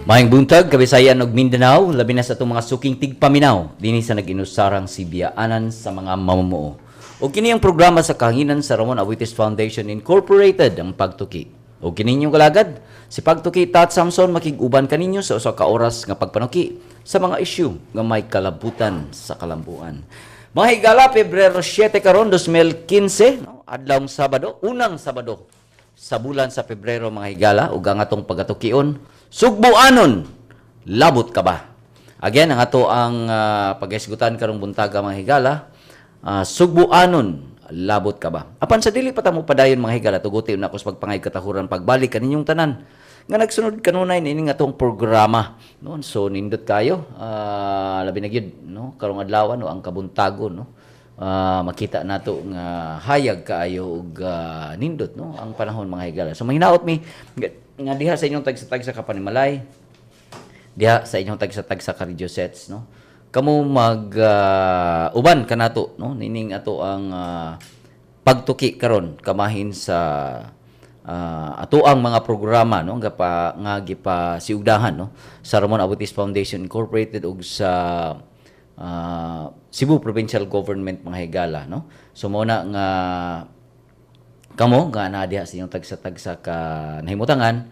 Maayong buntag, Kabisayan ug Mindanao, labi na sa itong mga suking tigpaminaw, dinhi sa nag-inusarang sibiyaanan sa mga mamumuo. O kini ang programa sa kahanginan sa Ramon Abutis Foundation Incorporated, ang Pagtuki. O kini inyong kalagad, si Pagtuki Tat Samson makiguban kaninyo sa usa ka oras nga pagpanuki sa mga isyu nga may kalabutan sa kalambuan. Mga higala, Pebrero 7 karon 2015, no? Adlawng Sabado, unang Sabado sa bulan sa Pebrero, mga higala, ug ang atong pagatukion sugbuanon, labot ka ba? Again, ang ato ang pag-isgutan karong buntaga, mga higala, sugbuanon, labot ka ba? Apan sa dili pa ta mo padayon, mga higala, tuguti na ako sa pagpangay katahuran pagbalik kaninyong tanan nga nagsunod kanunay ini nga atong programa, no? So nindot kayo, labi na gyud, no? Karong adlaw, no, ang kabuntagon, no? Makita nato nga hayag kaayo ug nindot, no, ang panahon, mga higala. So mahinaot mi nga diha sa inyong tagsa-tagsa ka Panimalay, diha sa inyong tagsa-tagsa ka Radio Sets, no, kamo mag uban kanato, no, nining ato ang pagtuki karon kamahin sa ato ang mga programa, no, nga gipasiugdahan, no, sa Ramon Abutis Foundation Incorporated ug sa Cebu Provincial Government, mga higala, no. So mo na nga kamo nga naa diha sa inyong tagsa-tagsa ka nahimutangan,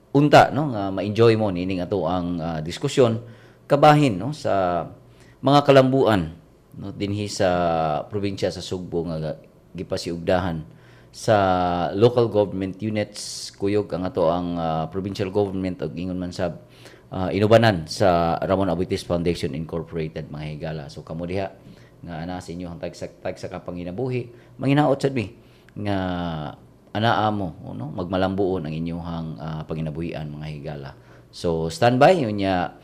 unta, no, nga ma-enjoy mo nining ato ang diskusyon kabahin, no, sa mga kalambuan, no, dinhi sa probinsya sa Sugbo nga gipasiugdahan sa local government units, kuyog ang ato ang provincial government ug ingon man sa inubanan sa Ramon Abutis Foundation Incorporated, mga higala. So kamo diha nga ana sa inyo ang tagsa ka panginabuhi, manginaot sad mi nga anaa mo, no, magmalambuon ang inyong panginabuhian, mga higala. So standby unya,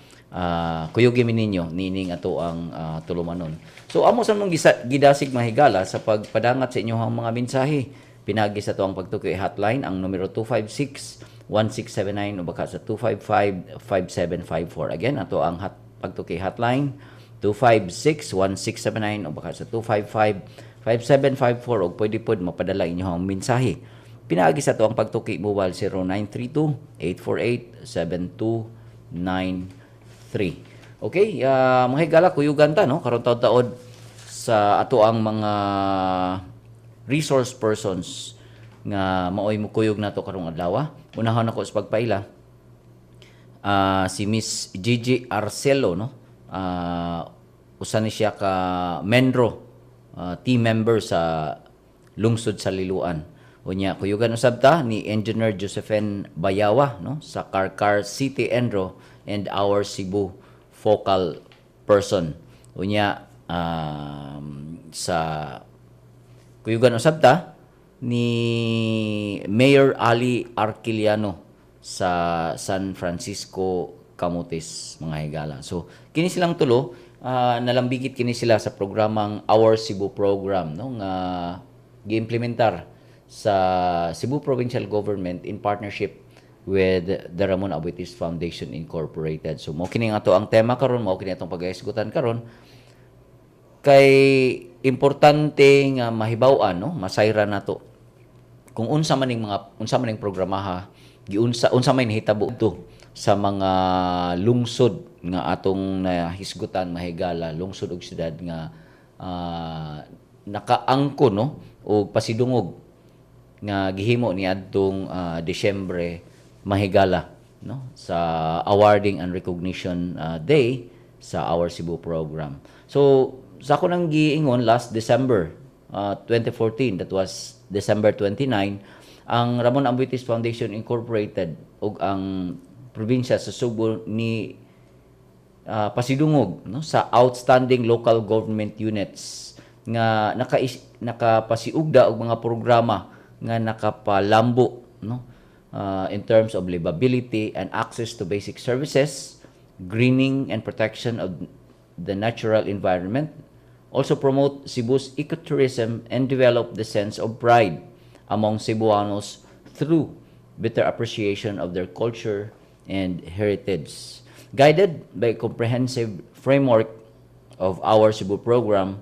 kuyugi mi ninyo nining ato ang tulumanon. So amo sa mong gidasig, mga higala, sa pagpadangat sa inyong mga mensahe, pinagi sa to ang pagtukoy hotline, ang numero 256-1679 o baka sa 255-5754. Again, ato ang pagtukoy hotline, 256-1679 o baka sa 255-5754, o pwede po mapadala inyong mensahe. Pinagi sa to ang pagtukoy mobile 0932-848-7293. Okay, mga higala, kuyugan ta, no, karon taod-taod sa ato ang mga resource persons nga maoy mo kuyog nato karong adlaw. Unahon ako sa pagpaila, si Miss Gigi Arcelo, no, usa ni siya ka Menro team member sa lungsod sa Liloan. Unya kuyugan usab ta ni Engineer Josephine Bayawa, no, sa Carcar City Enro and our Cebu focal person. Unya sa kuyugan usab ta ni Mayor Ali Arquiliano sa San Francisco Camotes, mga higala. So kini silang tulo, nalambigit kini sila sa programang Our Cebu program, no, nga giimplementar sa Cebu Provincial Government in partnership with the Ramon Abutis Foundation Incorporated. So mo kini nga to ang tema karon, mo kini atong pag-isgutan karon, kay importante nga mahibaw-an, no, masayra nato kung unsa man ning programaha unsa may nahitabo to sa mga lungsod nga atong nahisgutan, mahigala, lungsod ug syudad nga nakaangko, no, o pasidungog nga gihimo ni adtong Disyembre, mahigala, no, sa awarding and recognition day sa Our Cebu program. So sa ako nang giingon last December 2014, that was December 29, ang Ramon Abutis Foundation Incorporated ug ang probinsya sa Subo ni pasidungog, no, sa outstanding local government units nga nakapasiugda og mga programa nga nakapalambo, no, in terms of livability and access to basic services, greening and protection of the natural environment, also promote Cebu's ecotourism and develop the sense of pride among Cebuanos through better appreciation of their culture and heritage. Guided by a comprehensive framework of Our Cebu program,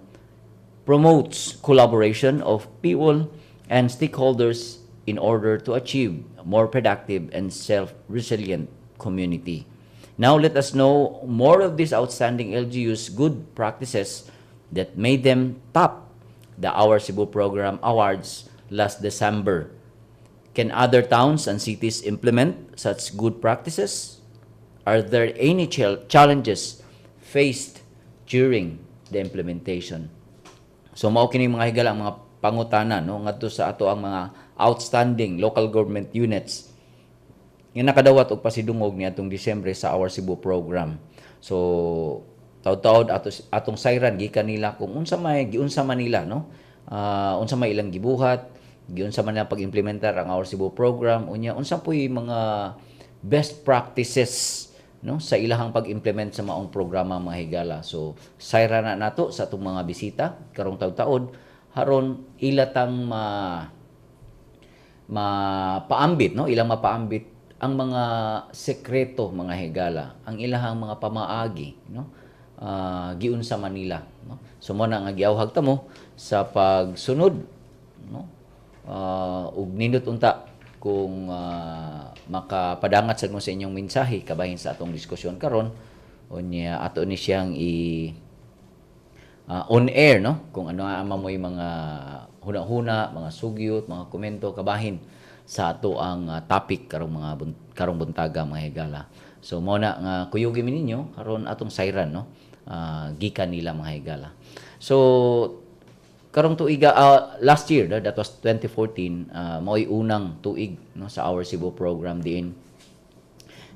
promotes collaboration of people and stakeholders in order to achieve a more productive and self-resilient community. Now let us know more of these outstanding LGU's good practices that made them top the Our Cebu Program Awards last December. Can other towns and cities implement such good practices? Are there any challenges faced during the implementation? So mao kini mga higala ang mga pangutana no ngadto sa ato ang mga outstanding local government units nga nakadawat og pasidungog niadtong Disyembre sa Our Cebu program. So taud-taud atong sayran gikan nila kung unsa man nila no. Unsa may ilang gibuhat, giunsa man nila pag-implementar ang Our Cebu program, unya unsa puy mga best practices no sa ilahang pag-implement sa maong programa mga higala. So sayra na nato sa atong mga bisita karong taud-taud haron ilatang mapaambit no ilang mapaambit ang mga sekreto mga higala, ang ilahang mga pamaagi no giunsa man nila no. So mo na nga giawhag ta mo sa pagsunod no ug nindot unta kung makapadangat sad mo sa inyong mensahe kabahin sa atong diskusyon karon unya ato ni siyang on air no kung ano ang mamoy mga huna-huna, mga sugyot, mga komento kabahin sa ato ang topic karong buntaga mga higala. So mo na nga kuyugi mi ninyo karon atong sayran no gikan nila mga higala. So karong tuiga last year that was 2014 mao'y unang tuig no sa Our Cebu program diin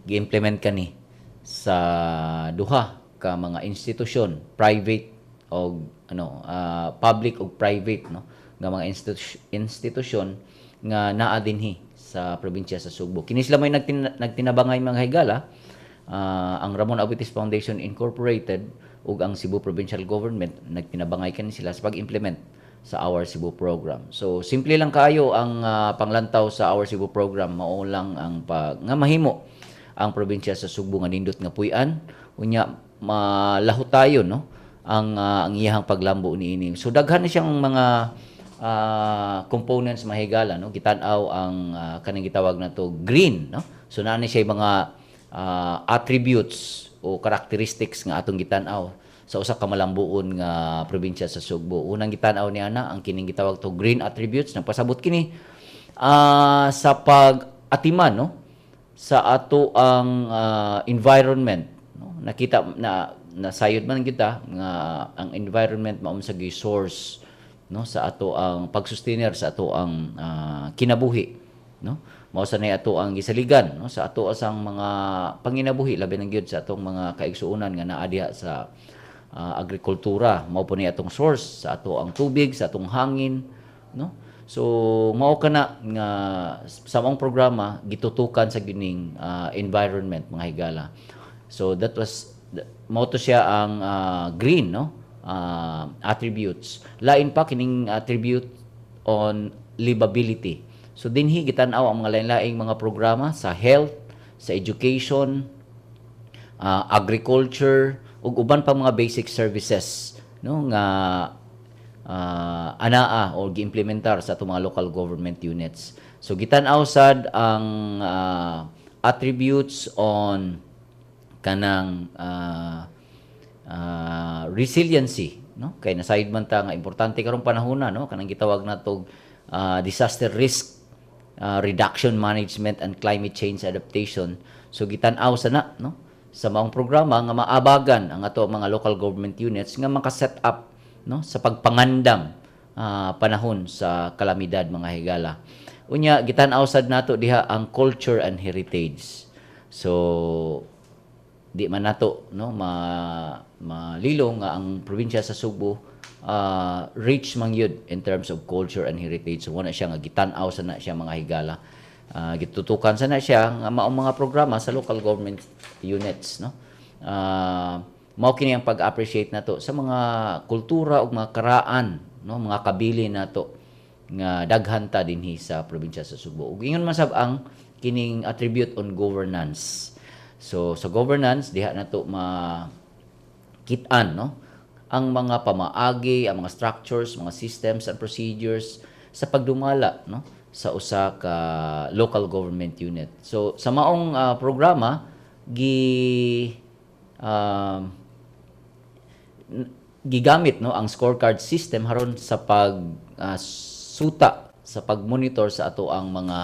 gi-implement kani sa duha ka mga institusyon, private o public o private no nga mga institusyon nga naa dinhi sa probinsya sa Sugbo. Kini sila may nagtinabangay mga higala ang Ramon Abutis Foundation Incorporated ug ang Cebu Provincial Government nagtinabangay kani sila sa pag-implement sa Our Cebu program. So simple lang kayo ang panglantaw sa Our Cebu program, mao lang ang nga mahimo ang probinsya sa Sugbo nga nindot nga puy-an unya malaho tayo no ang iyang paglambo niini. So daghan na siyang mga components mahigala no gitan-aw ang kanang gitawag na to green no. So naa ni siya mga attributes o characteristics nga atong gitan-aw sa usa ka malambuon nga probinsya sa Sugbo. Unang gitan-aw niya na ang kining gitawag to green attributes nagpasabot kini sa pag-atiman no sa ato ang environment no. Nakita na nasayod man kita nga ang environment mao sa source no sa ato ang pag-sustainer sa ato ang kinabuhi no. Mao sa nay ato ang gisaligan no sa ato asang mga panginabuhi labi na gyud sa atong mga kaigsuonan nga naa diha sa agrikultura. Mao po ni atong source sa ato ang tubig, sa atong hangin no. So mao kana nga sa among programa gitutukan sa gining environment mga higala. So that was mao to siya ang green no attributes. Lain pa kining attribute on livability. So dinhi gitan-aw ang mga lain-laing mga programa sa health, sa education, agriculture ug uban pa mga basic services no nga anaa o giimplementar sa atong mga local government units. So gitan-aw sad ang attributes on kanang resiliency no kay nasayod man ta nga importante karong panahon no kanang gitawag natog disaster risk reduction management and climate change adaptation. So gitan-aw sana no sa maong programa nga maabagan ang ato mga local government units nga maka-set up no sa pagpangandam panahon sa kalamidad mga higala. Unya gitan-aw sad nato diha ang culture and heritage. So di man nato no malilo nga ang probinsya sa Sugbo rich man yun in terms of culture and heritage. So wala siya nga gitan-aw sana siya mga higala. Gitutukan sana siya nga maong mga programa sa local government units no. Mao kini ang pag-appreciate nato sa mga kultura ug mga karaan no mga kabili nato nga daghan ta dinhi sa probinsya sa Sugbo. Ug ingon man sab ang kining attribute on governance. So sa governance diha nato makit-an no ang mga pamaagi, ang mga structures, mga systems and procedures sa pagdumala no sa usa ka local government unit. So sa maong programa um, gigamit no ang scorecard system haron sa suta sa pag-monitor sa ato ang mga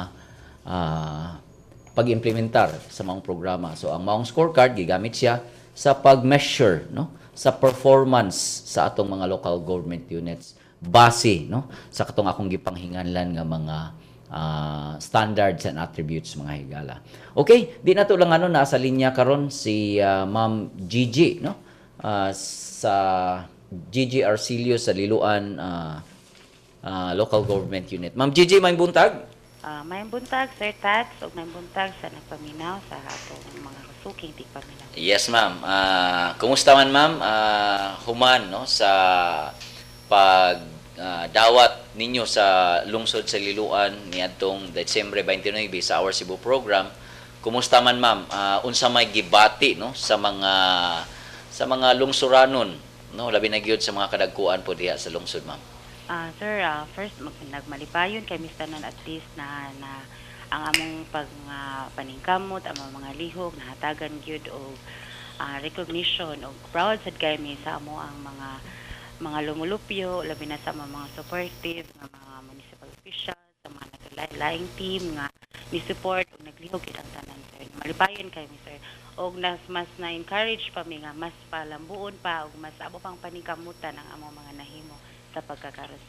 pag-implementar sa maong programa. So ang maong scorecard gigamit siya sa pag-measure no sa performance sa atong mga local government units base no sa katong akong gipanghinganlan nga mga standards and attributes mga higala. Okay, di na to lang nasa linya karon si Ma'am Gigi no sa Gigi Arcilio sa Liloan local government unit. Ma'am Gigi, may buntag? May buntag, Sir Tats, o may buntag sa nagpaminaw sa atong mga suking tigpaminaw. Yes, ma'am. Kumusta man, ma'am? Human no sa pag dawat ninyo sa lungsod sa Liloan niadtong Disyembre 29 sa Our Cebu program. Kumusta man, ma'am? Unsa may gibati no sa mga lungsuranon no labi na gyud sa mga kadagkuan po diha sa lungsod, ma'am. Sir, first nagmalipayon kay mistanan at least na ang among paningkamot, among mga lihok nahatagan gyud og recognition og proud sad kami sa amo ang mga lumulupyo labi na sa mga supportive nga mga municipal officials, sa mga naglaing team nga ni support og naglihok gid ang tanan, sir. Malipayon kami, sir. Og mas na-encourage pa mi nga mas palambuon pa og mas abo pang paningkamutan ang among mga nahimo sa pagkakaros.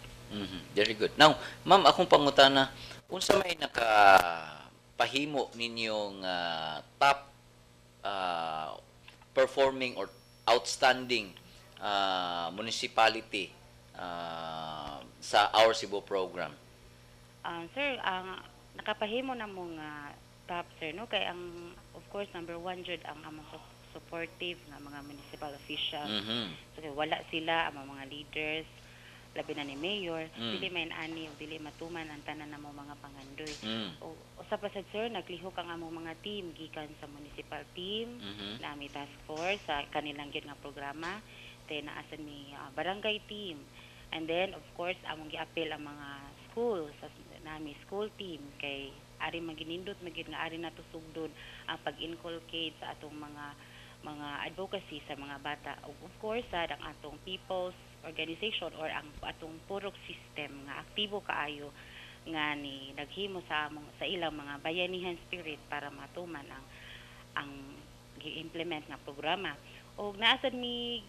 Very good. Now, ma'am, akong pangutana, unsa may nakapahimo ninyong top performing or outstanding municipality sa Our Cebu program? Sir, ang nakapahimo na mong top, sir, no? Kay ang, of course, number one jud ang among supportive nga mga municipal officials. So, wala sila, ang mga leaders, labi na ni mayor, dili may ani o dili matuman ang tanan namo mga pangandoy. O usa pa sad, sir, naglihok ang among mga team gikan sa municipal team, nami task force sa kanilang gyud nga programa, then naasan mi barangay team. And then of course among giapil ang mga school sa nami school team kay ari maginindot magid nga ari nato sugdon ang pag-inculcate sa atong mga advocacy sa mga bata. Of course, ang atong people's organization or ang atong purok system nga aktibo kaayo nga ni naghimo sa ilang mga bayanihan spirit para matuman ang gi-implement nga programa. Og naasad mi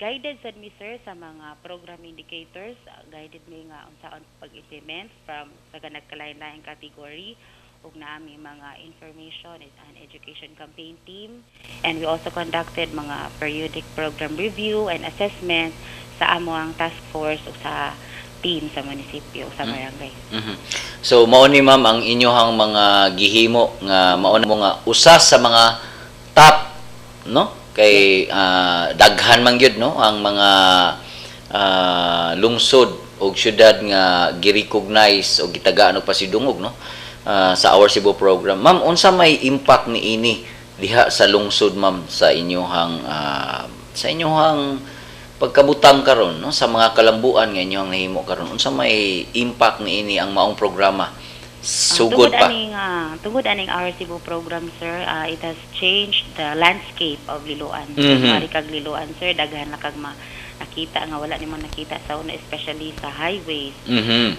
guided sad mi, sir, sa mga program indicators, guided mi nga unsaon pag-implement from sa nagkalain-laing category ug naami mga information and education campaign team, and we also conducted mga periodic program review and assessment sa amo ang task force ug sa team sa munisipyo sa barangay. So mao ni, ma'am, ang inyohang mga gihimo nga mao na mo nga usa sa mga top no kay daghan man gyud no ang mga lungsod ug syudad nga gi-recognize o gitagaan og pasidungog no sa Our Cebu program. Ma'am, unsa may impact ni ini diha sa lungsod, ma'am, sa inyong pagkabutang karon no sa mga kalambuan nga inyong nahimo karon? Unsa may impact ni ini ang maong programa sugod pa? Tungod aning Our Cebu program, sir, it has changed the landscape of Liloan. Mari kag Liloan, sir, daghan na kag nakita nga wala nimo nakita sa una, especially sa highways.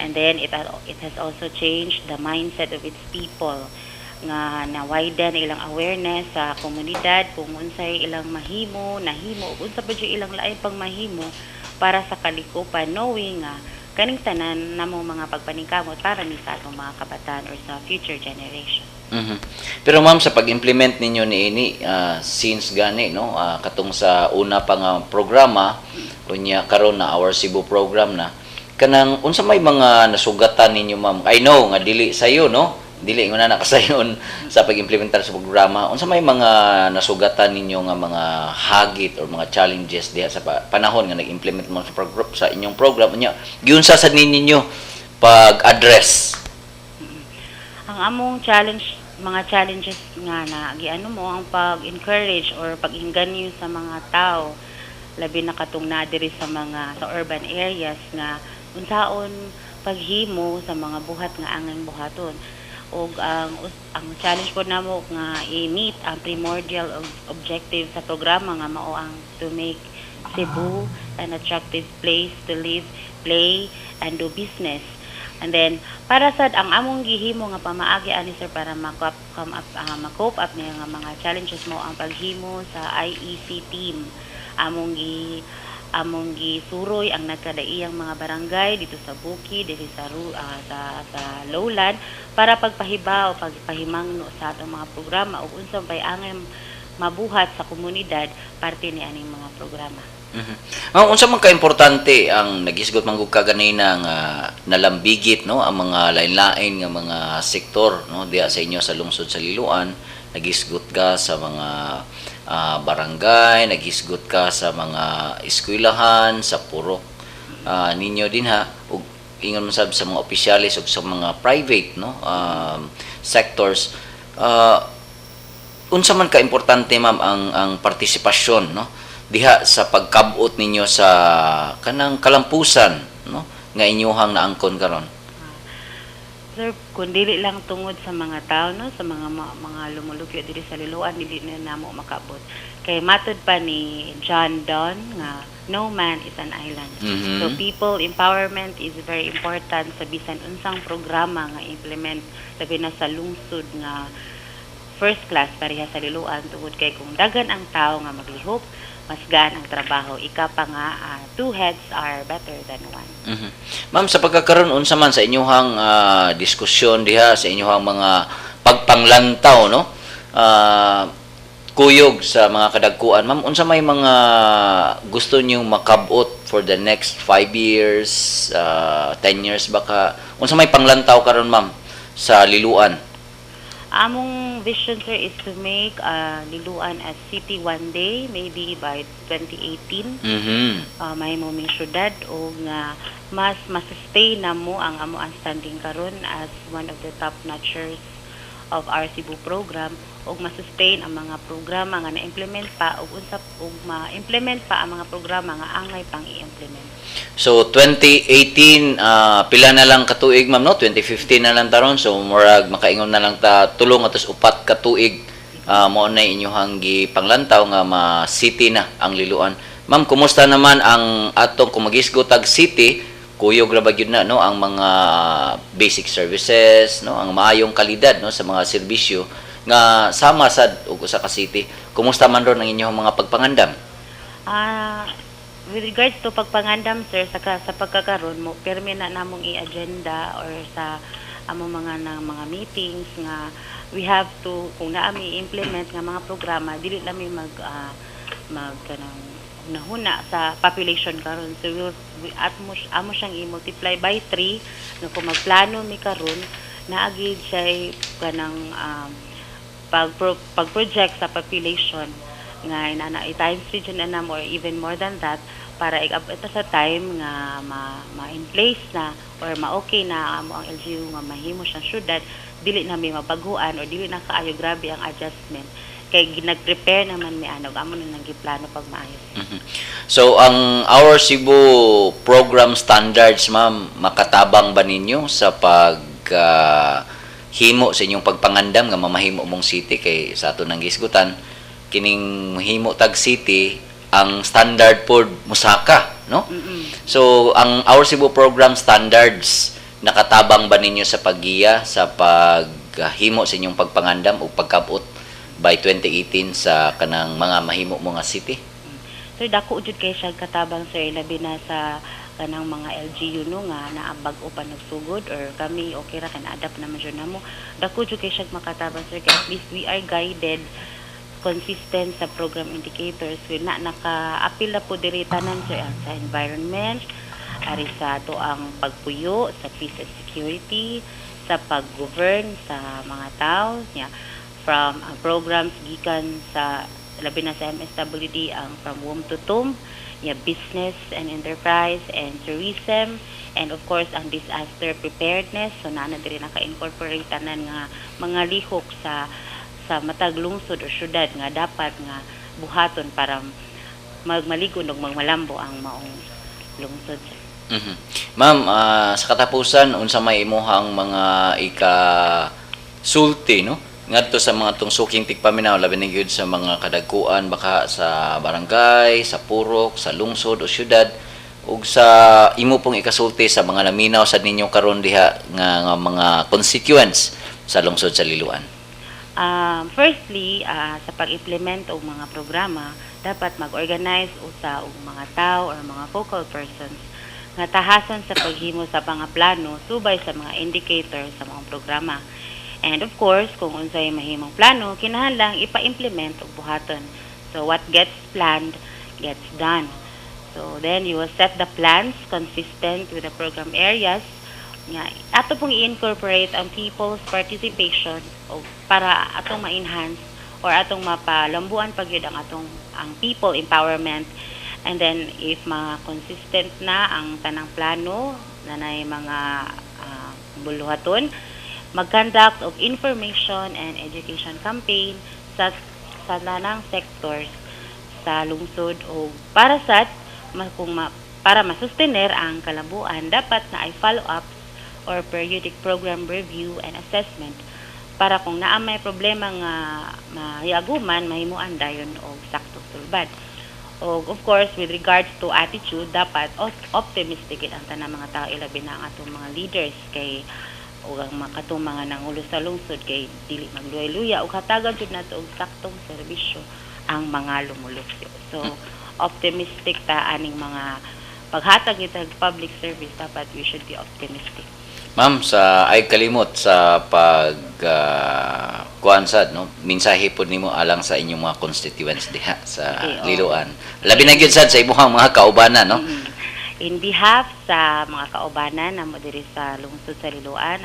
And then it has also changed the mindset of its people nga na-widen ilang awareness sa komunidad kung unsay ilang nahimo ug unsa pa jud ilang lain pang mahimo para sa kalikupan, knowing nga kaning tanan namo mga pagpaningkamot para ni sa atong mga kabataan or sa future generation. Pero ma'am, sa pag-implement ninyo ni ini since gani no katong sa una pa nga programa unya karon na Our Cebu program na kanang unsa may mga nasugatan ninyo, ma'am? I know nga dili sayo no dili nga na nakasayon sa pag-implementar sa programa. Unsa may mga nasugatan ninyo nga mga hagit or mga challenges diha sa panahon nga nag-implement mo sa inyong program unya giunsa sad ninyo pag-address? Ang among mga challenges nga na giano mo ang pag-encourage or pag-inganyo sa mga tao labi na katong na diri sa urban areas nga unsaon paghimo sa mga buhat nga angay buhaton. Og ang challenge po namo nga i-meet ang primordial objective sa programa nga mao ang to make Cebu an attractive place to live, play, and do business. And then para sad ang among gihimo nga pamaagi ani sir para ma-cope up niya nga mga challenges mo ang paghimo sa IEC team. Among gisuroy ang nagkadaiyang mga barangay dito sa Bukid, dito sa Lowland para pagpahibaw o pagpahimangno sa atong mga programa ug unsang pay-angay mabuhat sa komunidad parte ni aning mga programa. Unsa man ka-importante ang nagisgot man gud ka ganina nga nalambigit no ang mga lain-lain nga mga sektor no diha sa inyo sa lungsod sa Liloan, nagisgot ka sa mga barangay, nagisgot ka sa mga eskwelahan, sa purok ninyo din ha ug ingon man sab sa mga opisyalis ug sa mga private no sectors. Unsa man ka-importante ma'am ang partisipasyon no diha sa pagkabot ninyo sa kanang kalampusan no nga inyuhang naangkon karon? Sir, kung dili lang tungod sa mga tao no, sa mga lumulupyo diri sa Liloan, dili na namo makabot. Kay matud pa ni John Donne nga no man is an island. So people empowerment is very important sa bisan unsang programa nga implement labi na sa lungsod nga first class pareha sa Liloan tungod kay kung dagan ang tao nga maglihok, mas gaan ang trabaho. Ika pa nga, two heads are better than one. Ma'am, sa pagkakaroon unsa man sa inyuhang diskusyon diha sa inyuhang mga pagpanglantaw no kuyog sa mga kadagkuan, ma'am, unsa may mga gusto niyo makabot for the next 5 years, 10 years baka unsa may panglantaw karon ma'am sa Liloan? Among vision, sir, is to make Liloan a city one day, maybe by 2018. Mahimong syudad o nga mas sustain na mo ang amo ang standing karon as one of the top notchers of our Cebu program o masustain ang mga programa nga na-implement pa o ma-implement pa ang mga programa nga angay pang i-implement. So 2018 pila na lang ka tuig ma'am no 2015 na lang taron so murag makaingon na lang ta tulong atos upat ka tuig mao na inyohang gipanglantaw nga ma-city na ang Liloan. Ma'am, kumusta naman ang atong kung magisgot tag city kuyog ra ba gyud na no ang mga basic services no ang maayong kalidad no sa mga serbisyo nga sama sad og usa ka city. Kumusta man ron ang inyong mga pagpangandam? With regards to pagpangandam, sir, sa pagkakaroon mo, permi na namong i-agenda or sa among mga meetings nga we have to, kung naami implement nga mga programa, dili namin nahuna sa population karon. So amo siyang i-multiply by 3 nga kung magplano mi karon naagid siya kanang pag-project sa population nga i-times region na or even more than that para i-abot sa time nga ma-in place na or ma-okay na amo ang LGU nga mahimo siyang syudad, dili na may mabaguan or dili na kaayo grabe ang adjustment kay ginag-prepare naman mi amo na nang-giplano pag maayos. So ang Our Cebu program standards ma'am makatabang ba ninyo sa himo sa inyong pagpangandam nga mamahimo mong city kay sa ato nang gisgutan kining himo tag city ang standard pod musaka no so ang Our Cebu program standards nakatabang ba ninyo sa paggiya sa paghimo sa inyong pagpangandam o pagkabot by 2018 sa kanang mga mahimo mo nga city? So dako jud kay siya katabang, sir, labi na sa kanang mga LGU no nga naabag-o pa nagsugod or kami okay ra kan adapt naman jud namo. Dako jud kay siya makatabang, sir, kay at least we are guided consistent sa program indicators we naka-apil na po diri tanan, sir, sa environment, ari sa ato ang pagpuyo sa peace and security, sa pag-govern sa mga tao niya, from programs gikan sa labi na sa MSWD ang from womb to tomb, business and enterprise and tourism, and of course ang disaster preparedness. So na diri naka-incorporate tanan nga mga lihok sa matag lungsod o syudad nga dapat nga buhaton para magmaligon ug magmalambo ang maong lungsod. Mhm. Ma'am, sa katapusan unsa may imuhang mga sulti no? Ngadto sa mga tong suking tigpaminaw labi na gyud sa mga kadagkuan baka sa barangay, sa purok, sa lungsod o syudad ug sa imo pong ikasulti sa mga laminaw sa ninyo karon diha nga mga constituents sa lungsod sa Liloan. Firstly, sa pag-implement og mga programa, dapat mag-organize usa og mga tao or mga focal persons nga tahasan sa paghimo sa mga plano subay sa mga indicators sa mga programa. And of course, kung unsay mahimong plano, kinahanglan ipa-implement og buhaton. So what gets planned gets done. So then you will set the plans consistent with the program areas nga ato pong i-incorporate ang people's participation o para atong ma-enhance or atong mapalambuan pagyud ang people empowerment. And then if consistent na ang tanang plano na mga buluhaton, mag-conduct of information and education campaign sa tanang sectors sa lungsod o para para masustener ang kalabuan, dapat na ay follow-ups or periodic program review and assessment para kung naa may problema nga mahiaguman, mahimuan dayon og saktong sulbad. O of course, with regards to attitude, dapat optimistic ang tanang mga tao, ilabi na ang atong mga leaders kay o ang makatong mga nangulo sa lungsod kay dili magluya-luya o hatagan jud nato og saktong serbisyo ang mga lumulupyo. So optimistic ta aning mga paghatag ita public service, dapat we should be optimistic. Ma'am, sa ay kalimot sa kuansad no, mensahe pod nimo alang sa inyong mga constituents diha sa Liloan. Labi na gyud sad sa imong mga kaubanan no. In behalf sa mga kaubanan na mo diri sa lungsod sa Liloan,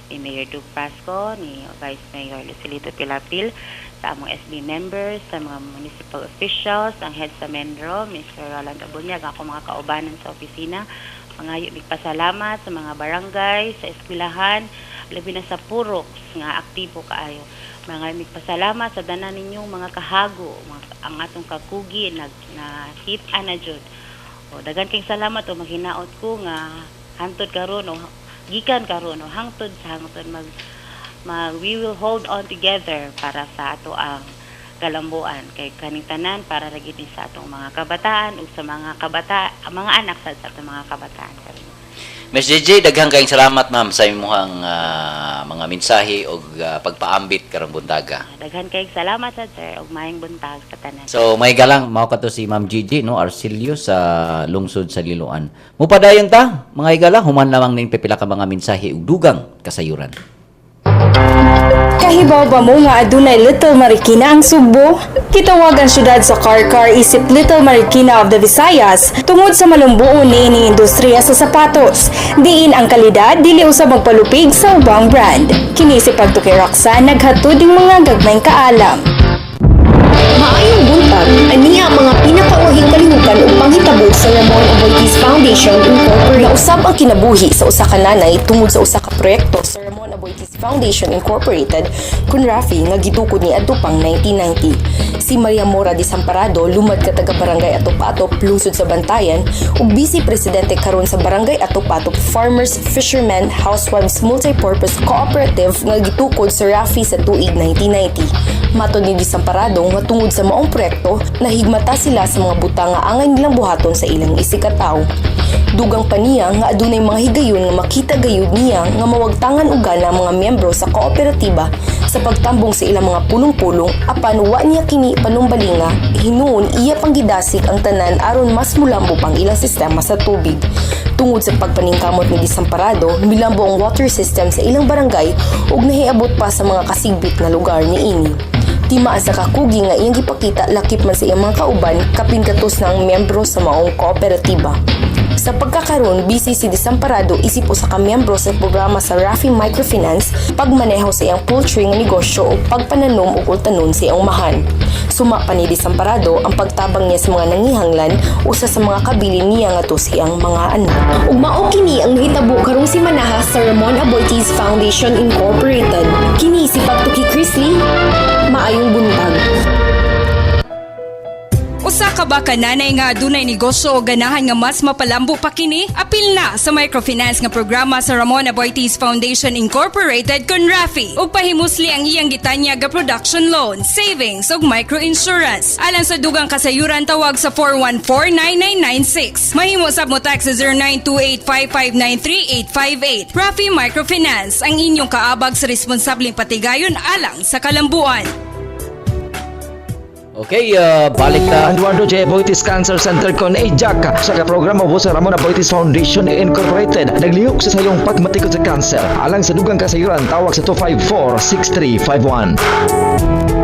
ni Mayor Doug Pasco, ni Vice Mayor Lucilito Pilapil, sa among SB members, sa mga municipal officials, ang head sa Menro, Mr. Roland Abunyag, ako mga kaubanan sa opisina, mga pasalamat sa mga barangay, sa eskwelahan, labi na sa purok nga aktibo kaayo. Mga pasalamat sa danan ninyong mga kahago, ang atong kakugi na hit na jud. O daghan kay salamat o maghinaot ko nga hangtod karon o gikan karon o hangtod we will hold on together para sa ato ang kalambuan kay kaning tanan para ra gid sa atong mga kabataan ug sa mga mga anak sa atong mga kabataan karon. Ms. JJ, daghang kayong salamat ma'am sa imong mga mensahe ug pagpaambit karong buntaga. Daghan kayong salamat sir ug maayong buntag sa tanan. So may galang mao kato si Ma'am Gigi no, Arcilio sa lungsod sa Liloan. Mupadayon ta mga higala, human lamang ning pipila ka mga mensahe ug dugang kasayuran. Kahibaw ba mo nga adunay Little Marikina ang Subo? Kitawag ang syudad sa Karkar isip Little Marikina of the Visayas tungod sa malumbuon niining industriya sa sapatos. Diin ang kalidad dili usab magpalupig sa ubang brand. Kini si Pagtuki Roxanne naghatod ng mga gagmayng kaalam. Maayong buntag, aniya ang mga pinakauhing kalihukan o panghitabo sa Ramon Aboitiz Foundation Incorporated. Nausab ang kinabuhi sa usa ka nanay tungod sa usa ka proyekto sa Ramon Aboitiz Foundation Incorporated kun Rafi nga gitukod ni adto pang 1990. Si Maria Mora Desamparado, lumad ka taga Barangay Atop-Atop, lungsod sa Bantayan, ug Vice Presidente karon sa Barangay Atop-Atop Farmers, Fishermen, Housewives Multipurpose Cooperative nga gitukod sa Rafi sa tuig 1990. Matod ni Desamparado nga tungod sa maong proyekto, nahigmata sila sa mga butang nga angay nilang buhaton sa ilang isikataw. Dugang pa niya nga adunay mga higayon nga makita gayud niya nga mawagtangan uga na mga miyembro sa kooperatiba sa pagtambong sa ilang mga pulong-pulong apan wa niya kini panumbalinga hinuon iya panggidasik ang tanan aron mas mulambo pang ilang sistema sa tubig. Tungod sa pagpaningkamot ni Desamparado, milambo ang water system sa ilang barangay ug nahiabot pa sa mga kasigbit na lugar niini. Timaan sa kakugi nga iyang gipakita lakip man sa iyang mga kauban kapin katos ng miyembro sa maong kooperatiba. Sa pagkakaroon, busy si Desamparado isip usa ka miyembro sa programa sa Rafi Microfinance, pagmaneho sa iyang poultry nga negosyo o pagpananom o ultanon sa iyang mahan. Suma pa ni Desamparado ang pagtabang niya sa mga nangihanglan usa sa mga kabilin niya nga to sa iyang mga anak. Ug mao kini ang nahitabo karong simanaha sa Ramon Aboitiz Foundation Incorporated. Kini si Pagtuki Chrisley, maayong buntag. Usa ka ba kananay nga adunay negosyo o ganahan nga mas mapalambo pa kini? Apil na sa microfinance nga programa sa Ramon Aboitiz Foundation Incorporated kon Rafi ug pahimusli ang iyang gitanya ga production loan, savings ug microinsurance. Alang sa dugang kasayuran tawag sa 414-9996. Mahimo sab mo tax sa 09285593-858. Rafi Microfinance ang inyong kaabag sa responsableng patigayon alang sa kalambuan. Okay, balik ta. Eduardo J. Aboitiz Cancer Center kon EJAC sa programa po sa Ramon Aboitiz Foundation Incorporated naglihok sa sayong pagmatikod sa cancer alang sa dugang kasayuran tawag sa 254-6351.